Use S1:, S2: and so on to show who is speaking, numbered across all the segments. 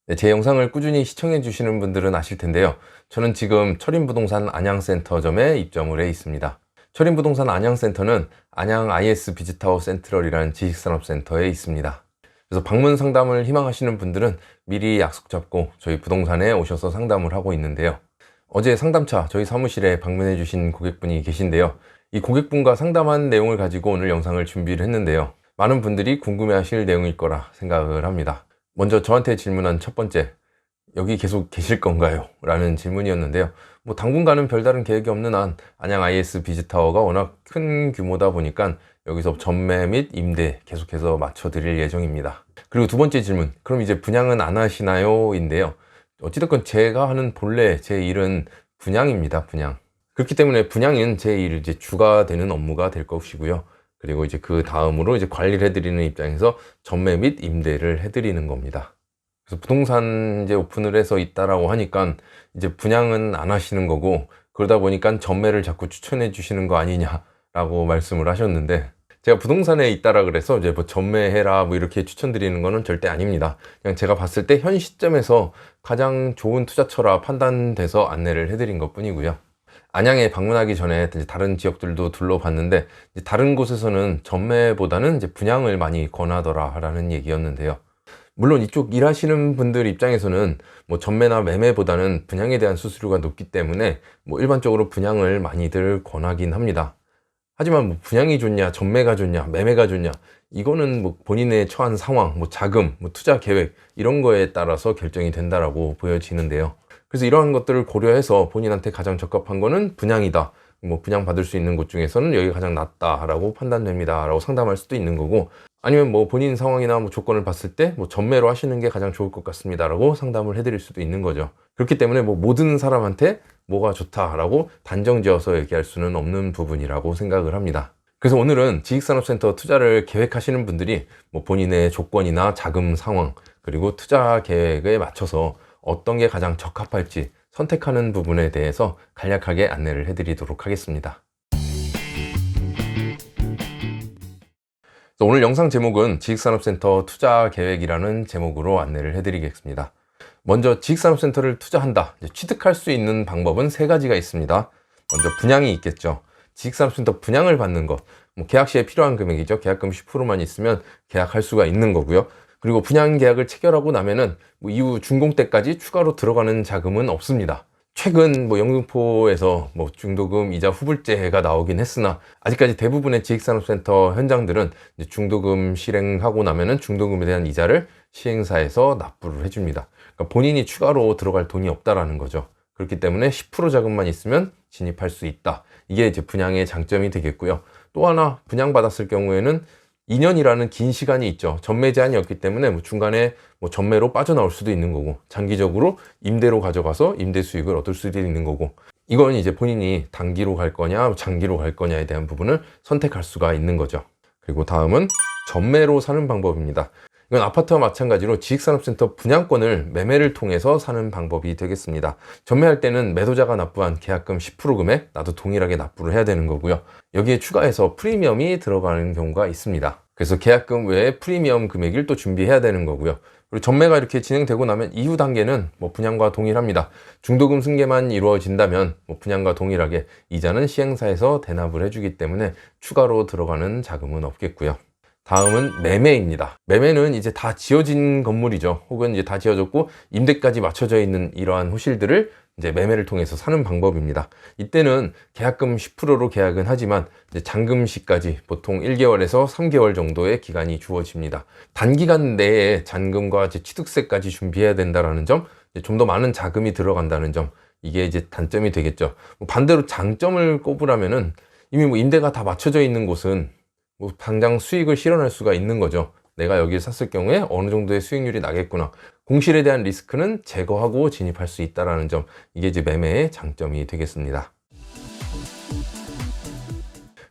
S1: 네, 제 영상을 꾸준히 시청해 주시는 분들은 아실 텐데요. 저는 지금 철인부동산 안양센터점에 입점을 해 있습니다. 철인부동산 안양센터는 안양 IS 비즈타워 센트럴이라는 지식산업센터에 있습니다. 그래서 방문 상담을 희망하시는 분들은 미리 약속 잡고 저희 부동산에 오셔서 상담을 하고 있는데요. 어제 상담차 저희 사무실에 방문해 주신 고객분이 계신데요. 이 고객분과 상담한 내용을 가지고 오늘 영상을 준비를 했는데요. 많은 분들이 궁금해 하실 내용일 거라 생각을 합니다. 먼저 저한테 질문한 첫 번째, 여기 계속 계실 건가요? 라는 질문이었는데요. 당분간은 별다른 계획이 없는 한 안양 IS 비즈타워가 워낙 큰 규모다 보니까 여기서 전매 및 임대 계속해서 맞춰드릴 예정입니다. 그리고 두 번째 질문, 그럼 이제 분양은 안 하시나요? 인데요. 어찌됐건 제가 하는 본래 제 일은 분양입니다. 분양. 그렇기 때문에 분양은 제 일 이제 주가 되는 업무가 될 것이고요. 그리고 이제 그 다음으로 이제 관리를 해드리는 입장에서 전매 및 임대를 해드리는 겁니다. 그래서 부동산 이제 오픈을 해서 있다라고 하니까 이제 분양은 안 하시는 거고, 그러다 보니까 전매를 자꾸 추천해 주시는 거 아니냐라고 말씀을 하셨는데, 제가 부동산에 있다라 그래서 이제 전매해라 이렇게 추천드리는 거는 절대 아닙니다. 그냥 제가 봤을 때 현 시점에서 가장 좋은 투자처라 판단돼서 안내를 해드린 것 뿐이고요. 안양에 방문하기 전에 다른 지역들도 둘러봤는데 다른 곳에서는 전매보다는 이제 분양을 많이 권하더라라는 얘기였는데요. 물론 이쪽 일하시는 분들 입장에서는 전매나 매매보다는 분양에 대한 수수료가 높기 때문에 일반적으로 분양을 많이들 권하긴 합니다. 하지만 분양이 좋냐, 전매가 좋냐, 매매가 좋냐, 이거는 본인의 처한 상황, 자금, 투자 계획 이런 거에 따라서 결정이 된다라고 보여지는데요. 그래서 이러한 것들을 고려해서 본인한테 가장 적합한 거는 분양이다. 분양 받을 수 있는 곳 중에서는 여기가 가장 낫다라고 판단됩니다. 라고 상담할 수도 있는 거고, 아니면 본인 상황이나 조건을 봤을 때 전매로 하시는 게 가장 좋을 것 같습니다. 라고 상담을 해드릴 수도 있는 거죠. 그렇기 때문에 모든 사람한테 뭐가 좋다라고 단정 지어서 얘기할 수는 없는 부분이라고 생각을 합니다. 그래서 오늘은 지식산업센터 투자를 계획하시는 분들이 본인의 조건이나 자금 상황, 그리고 투자 계획에 맞춰서 어떤 게 가장 적합할지 선택하는 부분에 대해서 간략하게 안내를 해드리도록 하겠습니다. 오늘 영상 제목은 지식산업센터 투자 계획이라는 제목으로 안내를 해드리겠습니다. 먼저 지식산업센터를 투자한다, 취득할 수 있는 방법은 세 가지가 있습니다. 먼저 분양이 있겠죠. 지식산업센터 분양을 받는 것, 계약 시에 필요한 금액이죠. 계약금 10%만 있으면 계약할 수가 있는 거고요. 그리고 분양 계약을 체결하고 나면은 이후 준공 때까지 추가로 들어가는 자금은 없습니다. 최근 영등포에서 중도금 이자 후불제가 나오긴 했으나 아직까지 대부분의 지식산업센터 현장들은 중도금 실행하고 나면은 중도금에 대한 이자를 시행사에서 납부를 해줍니다. 그러니까 본인이 추가로 들어갈 돈이 없다라는 거죠. 그렇기 때문에 10% 자금만 있으면 진입할 수 있다. 이게 이제 분양의 장점이 되겠고요. 또 하나 분양받았을 경우에는 2년이라는 긴 시간이 있죠. 전매 제한이 없기 때문에 중간에 전매로 빠져나올 수도 있는 거고, 장기적으로 임대로 가져가서 임대 수익을 얻을 수도 있는 거고, 이건 이제 본인이 단기로 갈 거냐 장기로 갈 거냐에 대한 부분을 선택할 수가 있는 거죠. 그리고 다음은 전매로 사는 방법입니다. 이건 아파트와 마찬가지로 지식산업센터 분양권을 매매를 통해서 사는 방법이 되겠습니다. 전매할 때는 매도자가 납부한 계약금 10% 금액 나도 동일하게 납부를 해야 되는 거고요. 여기에 추가해서 프리미엄이 들어가는 경우가 있습니다. 그래서 계약금 외에 프리미엄 금액을 또 준비해야 되는 거고요. 그리고 전매가 이렇게 진행되고 나면 이후 단계는 분양과 동일합니다. 중도금 승계만 이루어진다면 분양과 동일하게 이자는 시행사에서 대납을 해주기 때문에 추가로 들어가는 자금은 없겠고요. 다음은 매매입니다. 매매는 이제 다 지어진 건물이죠. 혹은 이제 다 지어졌고 임대까지 맞춰져 있는 이러한 호실들을 이제 매매를 통해서 사는 방법입니다. 이때는 계약금 10%로 계약은 하지만 이제 잔금시까지 보통 1개월에서 3개월 정도의 기간이 주어집니다. 단기간 내에 잔금과 이제 취득세까지 준비해야 된다라는 점, 좀 더 많은 자금이 들어간다는 점, 이게 이제 단점이 되겠죠. 반대로 장점을 꼽으라면은 이미 임대가 다 맞춰져 있는 곳은 당장 수익을 실현할 수가 있는 거죠. 내가 여기를 샀을 경우에 어느 정도의 수익률이 나겠구나. 공실에 대한 리스크는 제거하고 진입할 수 있다는 점, 이게 이제 매매의 장점이 되겠습니다.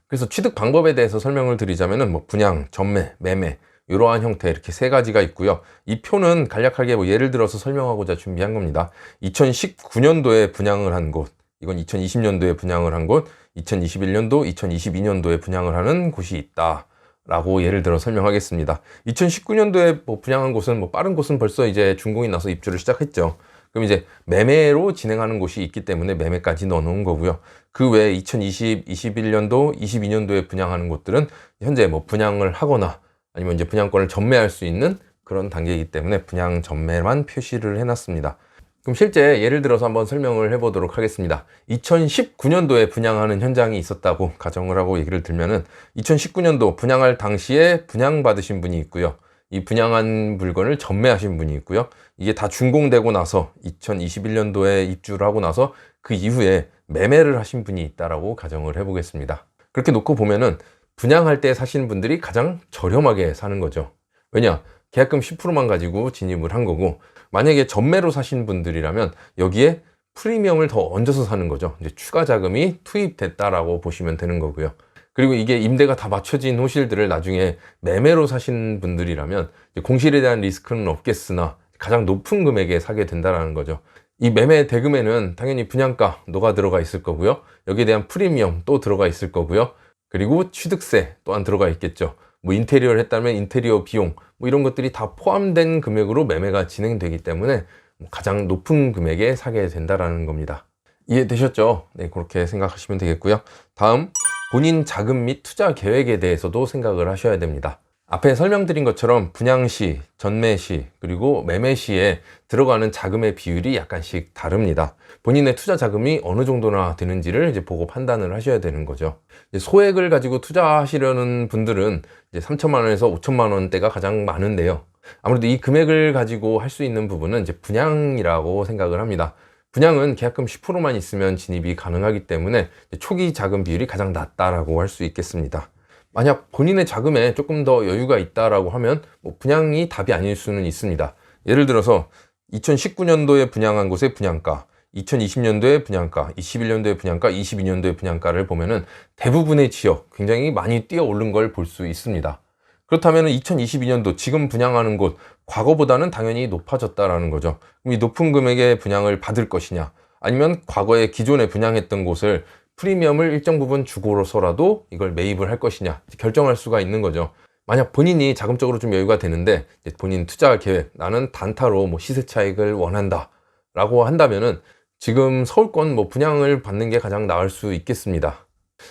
S1: 그래서 취득 방법에 대해서 설명을 드리자면은 분양, 전매, 매매 이러한 형태 이렇게 세 가지가 있고요. 이 표는 간략하게 예를 들어서 설명하고자 준비한 겁니다. 2019년도에 분양을 한 곳, 이건 2020년도에 분양을 한 곳, 2021년도, 2022년도에 분양을 하는 곳이 있다 라고 예를 들어 설명하겠습니다. 2019년도에 뭐 분양한 곳은 빠른 곳은 벌써 이제 준공이 나서 입주를 시작했죠. 그럼 이제 매매로 진행하는 곳이 있기 때문에 매매까지 넣어 놓은 거고요. 그 외에 2020, 21년도, 22년도에 분양하는 곳들은 현재 뭐 분양을 하거나 아니면 이제 분양권을 전매할 수 있는 그런 단계이기 때문에 분양 전매만 표시를 해놨습니다. 그럼 실제 예를 들어서 한번 설명을 해보도록 하겠습니다. 2019년도에 분양하는 현장이 있었다고 가정을 하고 얘기를 들면은 2019년도 분양할 당시에 분양받으신 분이 있고요. 이 분양한 물건을 전매하신 분이 있고요. 이게 다 준공되고 나서 2021년도에 입주를 하고 나서 그 이후에 매매를 하신 분이 있다라고 가정을 해보겠습니다. 그렇게 놓고 보면은 분양할 때 사시는 분들이 가장 저렴하게 사는 거죠. 왜냐? 계약금 10%만 가지고 진입을 한 거고, 만약에 전매로 사신 분들이라면 여기에 프리미엄을 더 얹어서 사는 거죠. 이제 추가 자금이 투입됐다라고 보시면 되는 거고요. 그리고 이게 임대가 다 맞춰진 호실들을 나중에 매매로 사신 분들이라면 공실에 대한 리스크는 없겠으나 가장 높은 금액에 사게 된다라는 거죠. 이 매매 대금에는 당연히 분양가 녹아 들어가 있을 거고요. 여기에 대한 프리미엄 또 들어가 있을 거고요. 그리고 취득세 또한 들어가 있겠죠. 뭐 인테리어를 했다면 인테리어 비용 뭐 이런 것들이 다 포함된 금액으로 매매가 진행되기 때문에 가장 높은 금액에 사게 된다라는 겁니다. 이해되셨죠? 네, 그렇게 생각하시면 되겠고요. 다음, 본인 자금 및 투자 계획에 대해서도 생각을 하셔야 됩니다. 앞에 설명드린 것처럼 분양 시, 전매 시, 그리고 매매 시에 들어가는 자금의 비율이 약간씩 다릅니다. 본인의 투자 자금이 어느 정도나 되는지를 이제 보고 판단을 하셔야 되는 거죠. 소액을 가지고 투자하시려는 분들은 이제 3천만 원에서 5천만 원대가 가장 많은데요. 아무래도 이 금액을 가지고 할 수 있는 부분은 이제 분양이라고 생각을 합니다. 분양은 계약금 10%만 있으면 진입이 가능하기 때문에 초기 자금 비율이 가장 낮다라고 할 수 있겠습니다. 만약 본인의 자금에 조금 더 여유가 있다라고 하면 분양이 답이 아닐 수는 있습니다. 예를 들어서 2019년도에 분양한 곳의 분양가, 2020년도에 분양가, 21년도에 분양가, 22년도에 분양가를 보면은 대부분의 지역 굉장히 많이 뛰어 오른 걸 볼 수 있습니다. 그렇다면 2022년도 지금 분양하는 곳 과거보다는 당연히 높아졌다라는 거죠. 그럼 이 높은 금액의 분양을 받을 것이냐, 아니면 과거에 기존에 분양했던 곳을 프리미엄을 일정 부분 주고서라도 이걸 매입을 할 것이냐 결정할 수가 있는 거죠. 만약 본인이 자금적으로 좀 여유가 되는데 본인 투자 계획, 나는 단타로 시세 차익을 원한다 라고 한다면은 지금 서울권 분양을 받는 게 가장 나을 수 있겠습니다.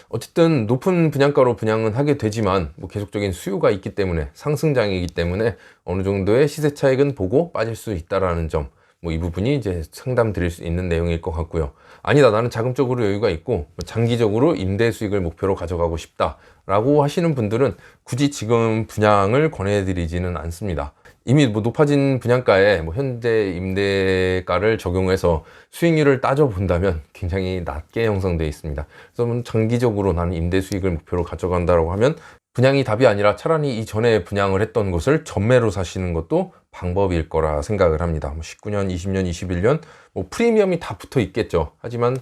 S1: 어쨌든 높은 분양가로 분양은 하게 되지만 계속적인 수요가 있기 때문에, 상승장이기 때문에 어느 정도의 시세 차익은 보고 빠질 수 있다라는 점, 이 부분이 이제 상담 드릴 수 있는 내용일 것 같고요. 아니다, 나는 자금적으로 여유가 있고 장기적으로 임대 수익을 목표로 가져가고 싶다 라고 하시는 분들은 굳이 지금 분양을 권해드리지는 않습니다. 이미 높아진 분양가에 현재 임대가를 적용해서 수익률을 따져본다면 굉장히 낮게 형성되어 있습니다. 그래서 장기적으로 나는 임대 수익을 목표로 가져간다고 하면 분양이 답이 아니라 차라리 이전에 분양을 했던 곳을 전매로 사시는 것도 방법일 거라 생각을 합니다. 19년, 20년, 21년 프리미엄이 다 붙어 있겠죠. 하지만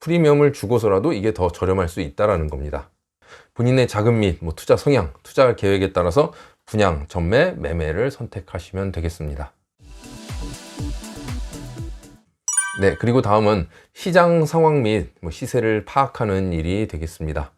S1: 프리미엄을 주고서라도 이게 더 저렴할 수 있다는 겁니다. 본인의 자금 및 투자 성향, 투자 계획에 따라서 분양, 전매, 매매를 선택하시면 되겠습니다. 네, 그리고 다음은 시장 상황 및 시세를 파악하는 일이 되겠습니다.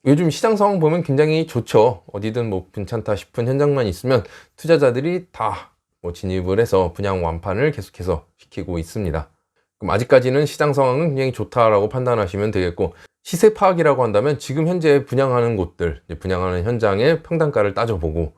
S1: 요즘 시장 상황 보면 굉장히 좋죠. 어디든 괜찮다 싶은 현장만 있으면 투자자들이 다 진입을 해서 분양 완판을 계속해서 시키고 있습니다. 그럼 아직까지는 시장 상황은 굉장히 좋다라고 판단하시면 되겠고, 시세 파악이라고 한다면 지금 현재 분양하는 곳들, 분양하는 현장의 평당가를 따져보고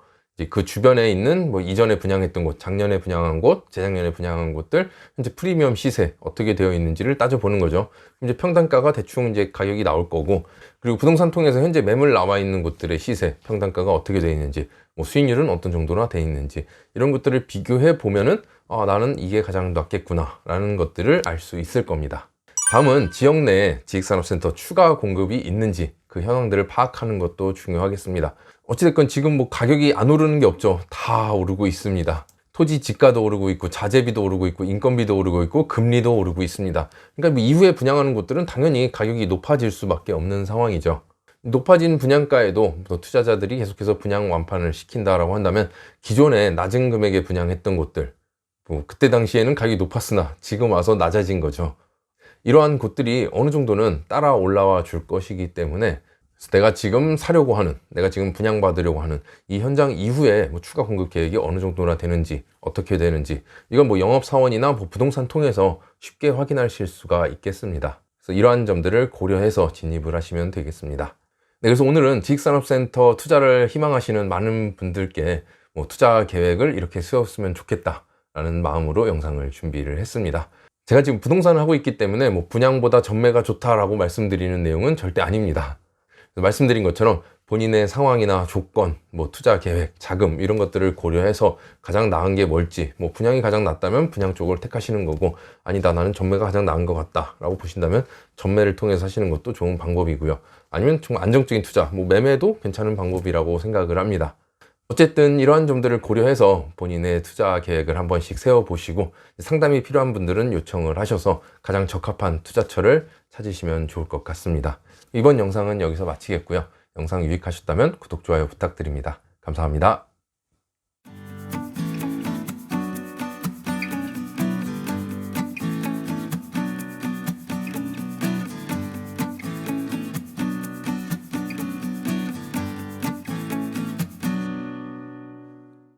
S1: 그 주변에 있는 이전에 분양했던 곳, 작년에 분양한 곳, 재작년에 분양한 곳들 현재 프리미엄 시세 어떻게 되어 있는지를 따져보는 거죠. 이제 평당가가 대충 이제 가격이 나올 거고, 그리고 부동산 통해서 현재 매물 나와 있는 곳들의 시세, 평당가가 어떻게 되어 있는지, 수익률은 어떤 정도나 되어 있는지 이런 것들을 비교해 보면은 나는 이게 가장 낫겠구나 라는 것들을 알 수 있을 겁니다. 다음은 지역 내에 지식산업센터 추가 공급이 있는지 그 현황들을 파악하는 것도 중요하겠습니다. 어찌됐건 지금 가격이 안 오르는 게 없죠. 다 오르고 있습니다. 토지 지가도 오르고 있고, 자재비도 오르고 있고, 인건비도 오르고 있고, 금리도 오르고 있습니다. 그러니까 이후에 분양하는 곳들은 당연히 가격이 높아질 수밖에 없는 상황이죠. 높아진 분양가에도 투자자들이 계속해서 분양 완판을 시킨다라고 한다면 기존에 낮은 금액에 분양했던 곳들, 그때 당시에는 가격이 높았으나 지금 와서 낮아진 거죠. 이러한 곳들이 어느 정도는 따라 올라와 줄 것이기 때문에 그래서 내가 지금 사려고 하는, 내가 지금 분양받으려고 하는 이 현장 이후에 뭐 추가 공급 계획이 어느 정도나 되는지, 어떻게 되는지, 이건 뭐 영업사원이나 뭐 부동산 통해서 쉽게 확인하실 수가 있겠습니다. 그래서 이러한 점들을 고려해서 진입을 하시면 되겠습니다. 네, 그래서 오늘은 지식산업센터 투자를 희망하시는 많은 분들께 뭐 투자 계획을 이렇게 세웠으면 좋겠다라는 마음으로 영상을 준비를 했습니다. 제가 지금 부동산을 하고 있기 때문에 뭐 분양보다 전매가 좋다라고 말씀드리는 내용은 절대 아닙니다. 말씀드린 것처럼 본인의 상황이나 조건, 뭐 투자 계획, 자금 이런 것들을 고려해서 가장 나은 게 뭘지, 뭐 분양이 가장 낫다면 분양 쪽을 택하시는 거고, 아니다 나는 전매가 가장 나은 것 같다 라고 보신다면 전매를 통해서 하시는 것도 좋은 방법이고요. 아니면 정말 안정적인 투자, 뭐 매매도 괜찮은 방법이라고 생각을 합니다. 어쨌든 이러한 점들을 고려해서 본인의 투자 계획을 한 번씩 세워보시고, 상담이 필요한 분들은 요청을 하셔서 가장 적합한 투자처를 찾으시면 좋을 것 같습니다. 이번 영상은 여기서 마치겠고요. 영상 유익하셨다면 구독, 좋아요 부탁드립니다. 감사합니다.